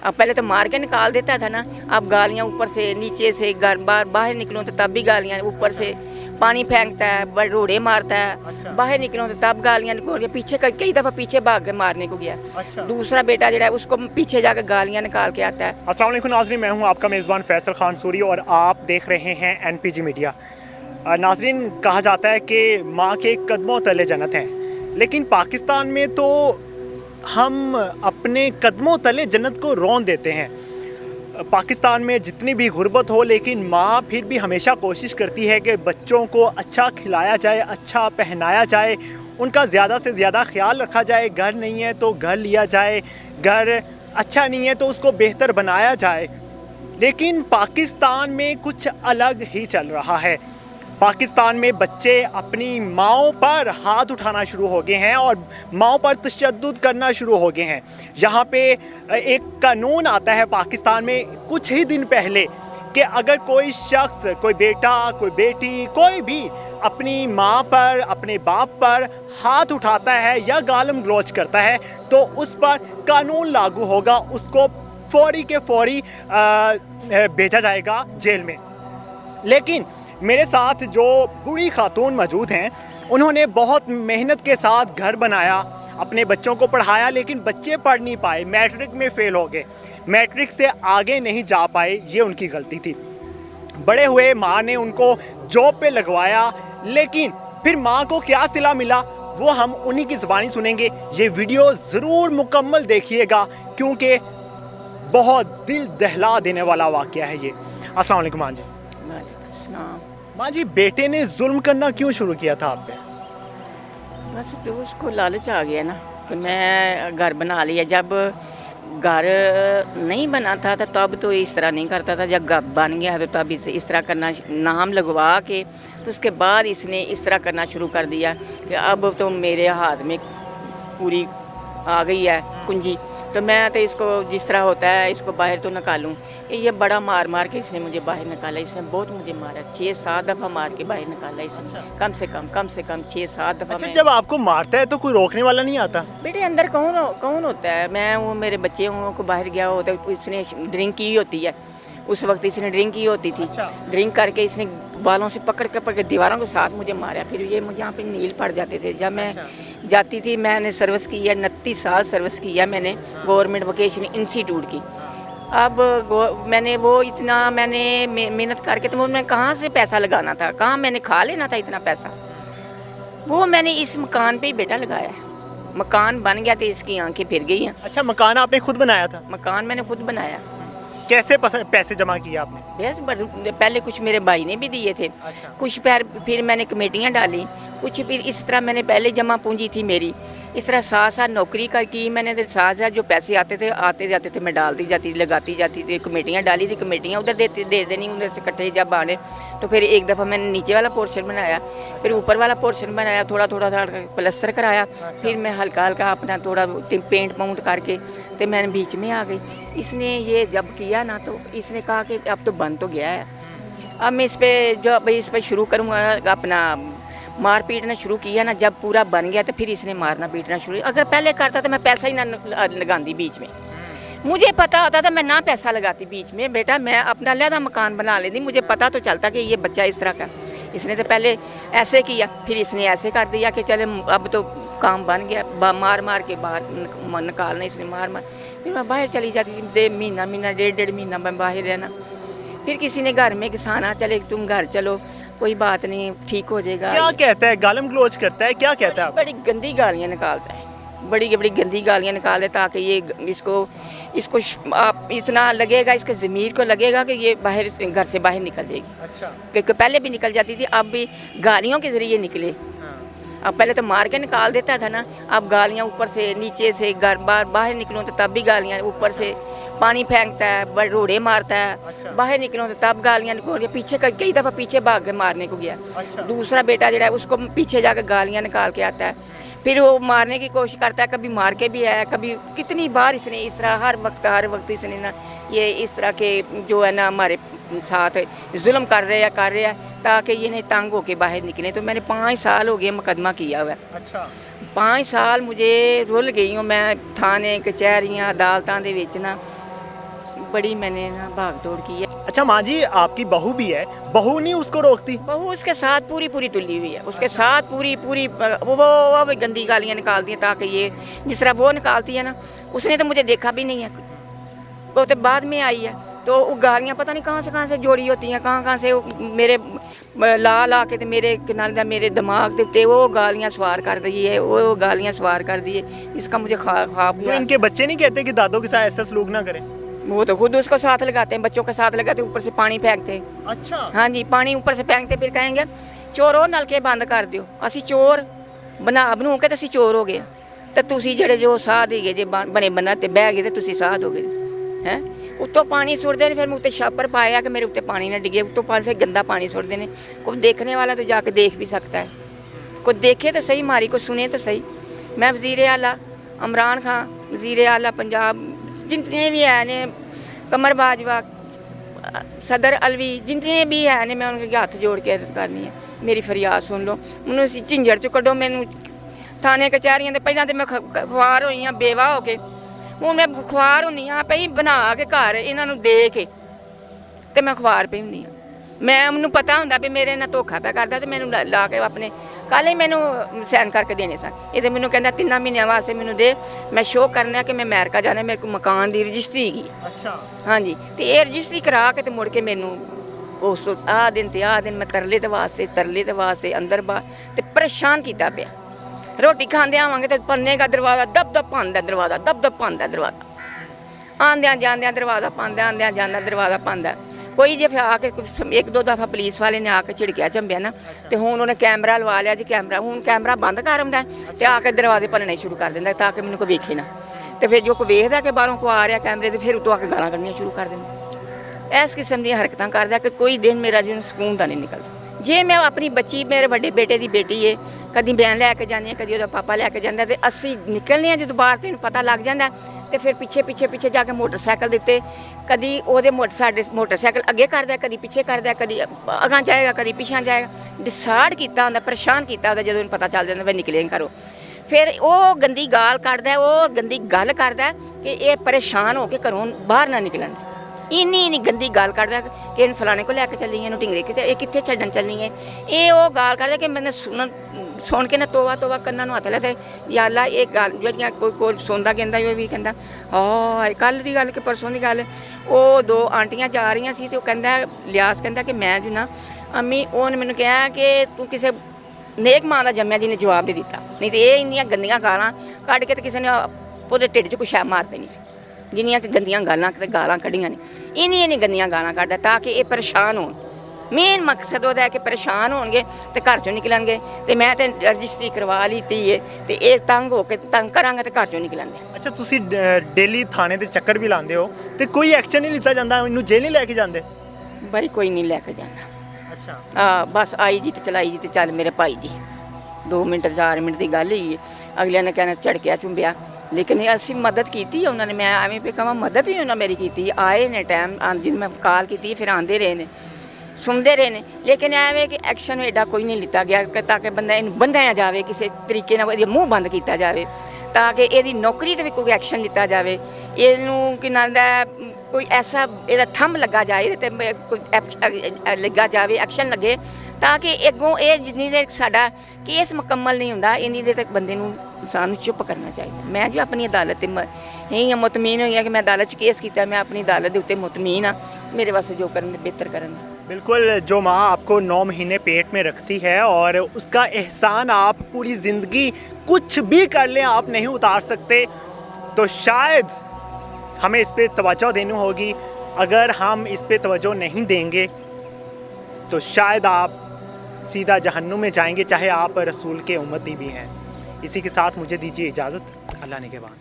अब पहले तो मार के निकाल देता था ना, अब गालियाँ ऊपर से नीचे से घर बाहर निकलो तो तब भी गालियाँ, ऊपर से पानी फेंकता है, रोड़े मारता है। अच्छा। बाहर निकलो तो तब गालियाँ निकल, पीछे कई दफ़ा पीछे भाग के मारने को गया। अच्छा। दूसरा बेटा जो है उसको पीछे जाकर गालियाँ निकाल के आता है। अस्सलाम वालेकुम नाज़रीन, मैं हूं आपका मेज़बान फैसल खान सूरी और आप देख रहे हैं NPG मीडिया। नाज़रीन, कहा जाता है कि माँ के कदमों तले जन्नत है, लेकिन पाकिस्तान में तो हम अपने कदमों तले जन्नत को रौंद देते हैं। पाकिस्तान में जितनी भी गुर्बत हो, लेकिन माँ फिर भी हमेशा कोशिश करती है कि बच्चों को अच्छा खिलाया जाए, अच्छा पहनाया जाए, उनका ज़्यादा से ज़्यादा ख्याल रखा जाए। घर नहीं है तो घर लिया जाए, घर अच्छा नहीं है तो उसको बेहतर बनाया जाए। लेकिन पाकिस्तान में कुछ अलग ही चल रहा है। पाकिस्तान में बच्चे अपनी माँओं पर हाथ उठाना शुरू हो गए हैं और माँओं पर तशद्दुद करना शुरू हो गए हैं। यहाँ पे एक कानून आता है पाकिस्तान में कुछ ही दिन पहले कि अगर कोई शख्स, कोई बेटा, कोई बेटी, कोई भी अपनी माँ पर, अपने बाप पर हाथ उठाता है या गालम गलौच करता है तो उस पर कानून लागू होगा, उसको फौरी के फौरी भेजा जाएगा जेल में। लेकिन मेरे साथ जो बूढ़ी खातून मौजूद हैं, उन्होंने बहुत मेहनत के साथ घर बनाया, अपने बच्चों को पढ़ाया, लेकिन बच्चे पढ़ नहीं पाए, मैट्रिक में फ़ेल हो गए, मैट्रिक से आगे नहीं जा पाए। ये उनकी गलती थी। बड़े हुए माँ ने उनको जॉब पे लगवाया, लेकिन फिर माँ को क्या सिला मिला वो हम उन्हीं की ज़बानी सुनेंगे। ये वीडियो ज़रूर मुकम्मल देखिएगा क्योंकि बहुत दिल दहला देने वाला वाक़या है ये। अस्सलाम वालेकुम माँ जी। माँ जी, बेटे ने जुल्म करना क्यों शुरू किया था आप पे? बस तो उसको लालच आ गया ना कि मैं घर बना लिया। जब घर नहीं बना था तो तब तो इस तरह नहीं करता था, जब घर बन गया तो तब इस तरह करना, नाम लगवा के तो उसके बाद इसने इस तरह करना शुरू कर दिया कि अब तो मेरे हाथ में पूरी आ गई है कुंजी, तो मैं तो इसको जिस तरह होता है इसको बाहर तो निकालूं। ये बड़ा मार मार के इसने मुझे बाहर निकाला। इसने बहुत मुझे मारा, 6-7 दफ़ा मार के बाहर निकाला इसने। अच्छा। कम से कम 6-7 दफ़ा। अच्छा, जब आपको मारता है तो कोई रोकने वाला नहीं आता? बेटे अंदर कौन होता है? मैं वो मेरे बच्चे को बाहर गया होता है, इसने ड्रिंक की होती है, उस वक्त इसने ड्रिंक की होती थी। अच्छा। ड्रिंक करके इसने बालों से पकड़ के दीवारों के साथ मुझे मारा। फिर ये मुझे यहाँ पे नील पड़ जाते थे। जब मैं जाती थी, मैंने सर्विस की है, 29 साल सर्विस की है मैंने गवर्नमेंट वोकेशन इंस्टीट्यूट की। अब मैंने वो इतना मेहनत करके तो मैं कहाँ से पैसा लगाना था, कहाँ मैंने खा लेना था इतना पैसा। वो मैंने इस मकान पे ही बेटा लगाया है। मकान बन गया तो इसकी आंखें फिर गई हैं। अच्छा, मकान आपने खुद बनाया था? मकान मैंने खुद बनाया। कैसे पैसे जमा किए आपने? बस पहले कुछ मेरे भाई ने भी दिए थे। अच्छा। कुछ फिर मैंने कमेटियाँ डाली, कुछ फिर इस तरह मैंने पहले जमा पूंजी थी मेरी। इस तरह साथ नौकरी की मैंने, तो साथ जो पैसे आते जाते थे मैं डालती जाती थी, लगाती जाती थी। कमेटियाँ डाली थी, कमेटियाँ उधर दे देनी, उधर से इकट्ठे जब आने तो फिर एक दफ़ा मैंने नीचे वाला पोर्शन बनाया, फिर ऊपर वाला पोर्शन बनाया, थोड़ा प्लस्तर कराया। फिर मैं हल्का अपना थोड़ा पेंट पाउंट करके तो मैंने बीच में आ गई। इसने ये जब किया ना तो इसने कहा कि अब तो बन तो गया है, अब मैं इस पर शुरू करूँगा अपना मार पीटना शुरू किया ना। जब पूरा बन गया तो फिर इसने मारना पीटना शुरू। अगर पहले करता तो मैं पैसा ही ना लगाती बीच में। मुझे पता होता था मैं ना पैसा लगाती बीच में, बेटा मैं अपना अलग मकान बना लेती। मुझे पता तो चलता कि ये बच्चा इस तरह का। इसने तो पहले ऐसे किया, फिर इसने ऐसे कर दिया कि चले अब तो काम बन गया। मार के बाहर निकालना इसने, मार। फिर मैं बाहर चली जाती थी, महीना 1.5 महीना मैं बाहर रहना। फिर किसी ने घर में घिसाना, चले तुम घर चलो, कोई बात नहीं, ठीक हो जाएगा। क्या कहता है? गालम गलौच करता है? क्या कहता है? बड़ी गंदी गालियाँ निकालता है, बड़ी गंदी गालियाँ निकाल देता ताकि ये इसको आप इतना लगेगा, इसके ज़मीर को लगेगा कि ये घर से बाहर निकल जाएगी। अच्छा। क्योंकि पहले भी निकल जाती थी, अब भी गालियों के ज़रिए निकले। अब पहले तो मार के निकाल देता था ना, अब गालियाँ ऊपर से नीचे से घर बाहर निकलो तो तब भी गालियाँ, ऊपर से पानी फेंकता है, रोड़े मारता है। अच्छा। बाहर निकलो तो तब गालियाँ निकल, पीछे कई दफ़ा पीछे भाग के मारने को गया। अच्छा। दूसरा बेटा जो है उसको पीछे जाकर गालियाँ निकाल के आता है, फिर वो मारने की कोशिश करता है, कभी मार के भी आया, कभी कितनी बार इसने इस तरह हर वक्त इसने ना ये इस तरह के जो है ना हमारे साथ जुल्म कर रहे हैं ताकि ये नहीं तंग होके बाहर निकले। तो मैंने 5 साल हो गए मुकदमा किया हुआ है। अच्छा। 5 साल मुझे रुल गई हूँ मैं थाने कचहरियाँ अदालतां दे विच ना। बड़ी मैंने ना भाग दौड़ की है। अच्छा माँ जी, आपकी बहू भी है, बहू नहीं उसको रोकती? बहू उसके साथ पूरी पूरी तुली हुई है, उसके साथ पूरी पूरी वो भी गंदी गालियाँ निकालती हैं, ताकि ये जिस तरह वो निकालती है ना, उसने तो मुझे देखा भी नहीं है, वो तो बाद में आई है। तो वो गालियाँ पता नहीं कहाँ से जोड़ी होती हैं, कहाँ से मेरे ला के तो मेरे नाल मेरे दिमाग के उत्ते वो गालियाँ सवार कर दी है, वो गालियाँ सवार कर दी है, इसका मुझे ख्वाब तो इनके बच्चे नहीं कहते कि दादों के साथ ऐसा सलूक ना करें? वो तो खुद उसको साथ लगाते हैं, बच्चों के साथ लगाते, ऊपर से पानी फेंकते हैं। अच्छा। हाँ जी, पानी ऊपर से फेंकते, फिर कहेंगे चोरो नलके बंद कर दियो, असी चोर ਬਣੂ ਕੇ ਤੇ ਅਸੀਂ ਚੋਰ ਹੋ ਗਏ ਤੇ ਤੁਸੀਂ ਜਿਹੜੇ ਜੋ ਸਾਧ ਹੈਗੇ ਜੇ ਬਣੇ ਬਣਾ ਤੇ ਬਹਿ ਗਏ ਤੇ ਤੁਸੀਂ ਸਾਧ ਹੋ ਗਏ ਹੈ। ਉੱਤੋਂ ਪਾਣੀ ਸੁੱਟਦੇ ਨੇ, ਫਿਰ ਮੈਂ ਉੱਤੇ ਛਾਪਰ ਪਾਇਆ ਕਿ ਮੇਰੇ ਉੱਤੇ ਪਾਣੀ ਨਾ ਡਿੱਗੇ, ਉੱਤੋਂ ਪਾਣੀ ਫਿਰ ਗੰਦਾ ਪਾਣੀ ਸੁੱਟਦੇ ਨੇ। ਕੋਈ ਦੇਖने वाला तो जाके देख भी सकता है, कोई देखे तो सही मारी, कोई सुने तो सही। मैं वज़ीर आला इमरान खान, वज़ीर आला पंजाब, जितने भी है ने कमर बाजवा, सदर अलवी, जितने भी है ने, मैं उनके हाथ जोड़ के अर्ज करनी है, मेरी फरियाद सुन लो, मैनू झिंझड़ च कड्डो। मैनू थाने कचहरियां दे पहलां ते मैं खुआर होई हाँ बेवा हो के, हूँ मैं खुआर होनी हाँ पई बना के घर इन्हां नूं दे के ते मैं खुआर पई होनी हाँ। मैनू पता हुंदा भी मेरे नाल धोखा पिया करदा ते मैनू ला के अपने कल ही मैनू साइन करके देने सन। ये तो मैनू कहंदा 3 महीनों वास्ते मैनू दे, मैं शो करना कि मैं अमेरिका जाना, मेरे को मकान की रजिस्ट्री हैगी। अच्छा। हाँ जी, तो ये रजिस्ट्री करा के ते मुड़ के मैनू उस आ दिन मैं तरले ते वास्ते अंदर बाहर ते परेशान किया पिया। रोटी खांदे आवांगे तो पन्ने का दरवाज़ा दब पांदा, दरवाज़ा दब पांदा, दरवाज़ा आंद्यां जांद्यां दरवाज़ा पांदा, आंद्यां जांद्यां दरवाज़ा पांदा। कोई जे फिर आके 1-2 दफ़ा पुलिस वाले ने आके झिड़किया झंबिया ना, तो हुण उन्हें कैमरा लवा लिया जी, कैमरा हुण कैमरा बंद कर आंदा ते आके दरवाजे भनने शुरू कर दिंदा ताकि मैनूं कोई वेखे ना। तो फिर जो कोई वेखदा कि बाहरों को आ रहा कैमरे ते फिर उतों आके गालां कड्ढणियां शुरू कर दिंदा। इस किस्म दी हरकतां करदा कि कोई दिन मेरा जिन्नूं सुकून दा नहीं निकलदा। जे मैं अपनी बच्ची, मेरे बड़े बेटे की बेटी है, कभी बहन लैके जानी है, कभी उसका पापा लैके जाता, तो असी निकलने जो बाहर तेन पता लग जाता, तो फिर पिछे जाके मोटरसाइकिल दिते, कभी वो मोटरसाइकिल अगे कर दिया, कभी पिछे कर दिया, कभी अगां जाएगा, कभी पिछा जाएगा। डिसाइड किया होंदा, परेशान किया होंदा, जो पता चल जाता भाई निकले घरों। फिर वो गंदी गाल कढ़दा, वो गंदी गल करदा कि ये परेशान होकर घरों बाहर ना निकलन। इन्नी गंदी गाल कढ़दा कि इन फलाने को लैके चली है, ढिंगरे कि कितने छड्डन चलनी है। ये वो गाल कढ़दा कि मैंने सुन के ना तोवा कन्नां नूं हत्थ लै ते या अल्लाह ये गल जिहड़ियां कोई सुनदा कहंदा ओह भी कहंदा हाय कल दी गल कि परसों दी गल। वो 2 आंटियां जा रही सी तो कहंदा लियास कहंदा कि मैं जो ना अम्मी उन्हें मैनूं कहा कि तू किसी नेक मां दा जम्मिया जिन्हें जवाब नहीं दिता, नहीं तो ये इन्नियां गंदियां गालां कढ़ के किसी ने ओहदे ढिड्ड च कुछ शै मार देनी सी, जिन्नियां कि गंदियां गालां कढ़ियां ने। इन्नी गंदियां गालां कढ़दा ताकि ये परेशान होण। मेन मकसद वह है कि परेशान होणगे तो घर चों निकलणगे। तो मैं तो रजिस्ट्री करवा लीती है, तो ये तंग होकर तंग करांगे तो घर चों निकलणगे। अच्छा, तुसी डेली थाने ते चक्कर भी लांदे हो, तो कोई एक्शन नहीं लिता जाता, इन्हूं जेल नहीं लैके जांदे? भाई कोई नहीं लैके जाना। अच्छा। बस आई जी तो चलाई जी तो चल मेरे भाई जी, 2 मिनट 4 मिनट की गल ही है। अगले ने कहना झड़किया चुंबिया, लेकिन असी मदद की उन्होंने, मैं एवं पे कहा मदद भी उन्होंने मेरी की। आए ने टाइम जिन मैं कॉल की फिर आते रहे ने, सुनते रहे ने, लेकिन एवं कि एक्शन एडा कोई नहीं लिता गया ताकि बंदा इन बंधाया जाए, किसी तरीके नाल मूँह बंद किया जाए, ताकि ये नौकरी ते भी कोई एक्शन लिता जाए। इनू कि कोई ऐसा ये थंब लगा जाए, कोई लगा जाए, एक्शन लगे, ताकि अगों ये जिन्नी देर साडा केस मुकम्मल नहीं होंदा इन्नी देर तक बंदे नूं इंसान नूं चुप करना चाहिए। मैं जो अपनी अदालत यही मुतमीन हुई कि मैं अदालत केस किया, मैं अपनी अदालत के उत्ते मुतमीन हाँ, मेरे वास्ते जो करन बेहतर करन। बिल्कुल, जो माँ आपको 9 महीने पेट में रखती है और उसका एहसान आप पूरी ज़िंदगी कुछ भी कर लें आप नहीं उतार सकते, तो शायद हमें इस पर तवज्जो देनी होगी। अगर हम इस पर तवज्जो नहीं देंगे तो शायद आप सीधा जहन्नुम में जाएंगे, चाहे आप रसूल के उम्मती भी हैं। इसी के साथ मुझे दीजिए इजाज़त, अल्लाह ने के बाद।